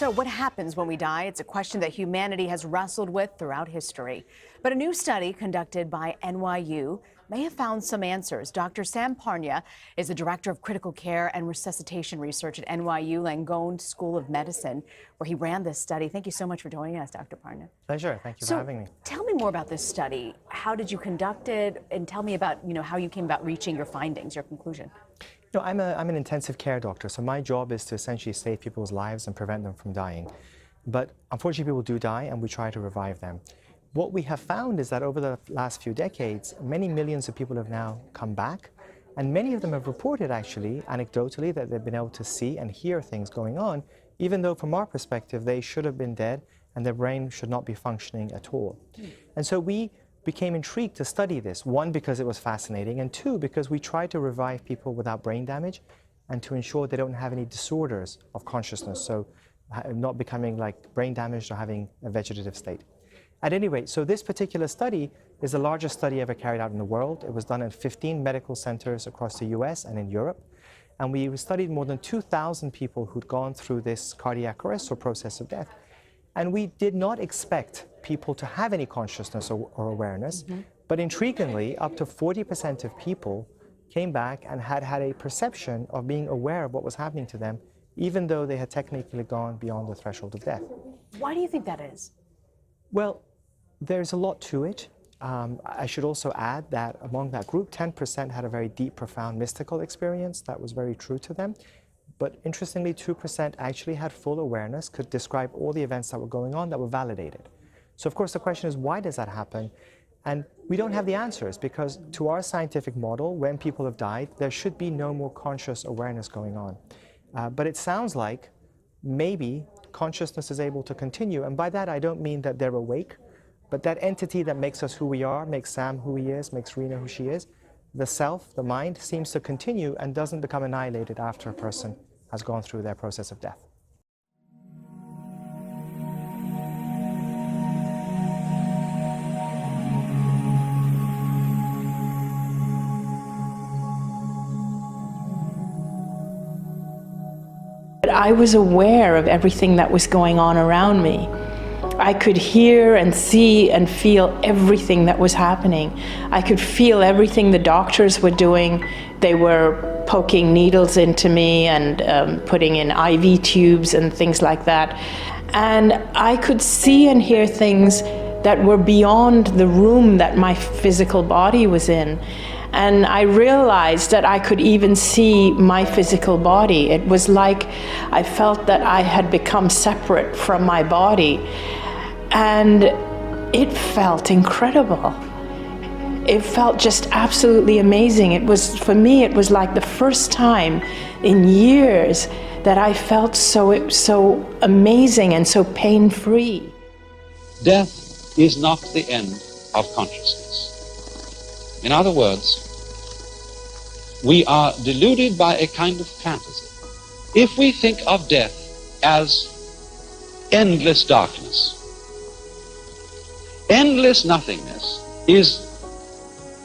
So what happens when we die? It's a question that humanity has wrestled with throughout history. But a new study conducted by NYU may have found some answers. Dr. Sam Parnia is the director of critical care and resuscitation research at NYU Langone School of Medicine, where he ran this study. Thank you so much for joining us, Dr. Parnia. Pleasure. Thank you for having me. Tell me more about this study. How did you conduct it? And tell me about, how you came about reaching your findings, your conclusion. I'm an intensive care doctor, so my job is to essentially save people's lives and prevent them from dying. But unfortunately, people do die, and we try to revive them. What we have found is that over the last few decades, many millions of people have now come back, and many of them have reported, actually, anecdotally, that they've been able to see and hear things going on, even though from our perspective, they should have been dead and their brain should not be functioning at all. And so we became intrigued to study this, one, because it was fascinating, and two, because we tried to revive people without brain damage and to ensure they don't have any disorders of consciousness, so not becoming like brain damaged or having a vegetative state. At any rate, so this particular study is the largest study ever carried out in the world. It was done in 15 medical centers across the US and in Europe. And we studied more than 2,000 people who'd gone through this cardiac arrest or process of death. And we did not expect people to have any consciousness or awareness, but intriguingly, up to 40% of people came back and had a perception of being aware of what was happening to them, even though they had technically gone beyond the threshold of death. Why do you think that is? Well, there's a lot to it. I should also add that among that group, 10% had a very deep, profound mystical experience that was very true to them. But interestingly, 2% actually had full awareness, could describe all the events that were going on that were validated. So of course the question is, why does that happen? And we don't have the answers, because to our scientific model, when people have died, there should be no more conscious awareness going on. But it sounds like maybe consciousness is able to continue. And by that, I don't mean that they're awake, but that entity that makes us who we are, makes Sam who he is, makes Rena who she is, the self, the mind, seems to continue and doesn't become annihilated after a person has gone through their process of death. I was aware of everything that was going on around me. I could hear and see and feel everything that was happening. I could feel everything the doctors were doing. They were poking needles into me and putting in IV tubes and things like that. And I could see and hear things that were beyond the room that my physical body was in. And I realized that I could even see my physical body. It was like I felt that I had become separate from my body. And it felt incredible. It felt just absolutely amazing. It was, for me, it was like the first time in years that I felt so amazing and so pain-free. Death is not the end of consciousness. In other words, we are deluded by a kind of fantasy. If we think of death as endless darkness, endless nothingness is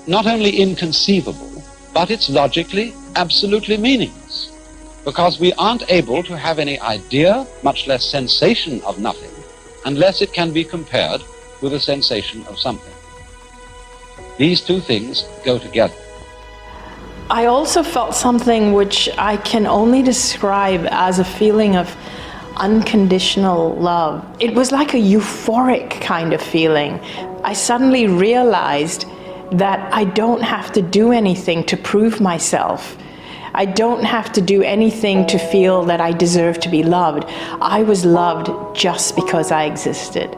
not only inconceivable, but it's logically absolutely meaningless, because we aren't able to have any idea, much less sensation of nothing, unless it can be compared with a sensation of something. These two things go together. I also felt something which I can only describe as a feeling of unconditional love. It was like a euphoric kind of feeling. I suddenly realized that I don't have to do anything to prove myself. I don't have to do anything to feel that I deserve to be loved. I was loved just because I existed.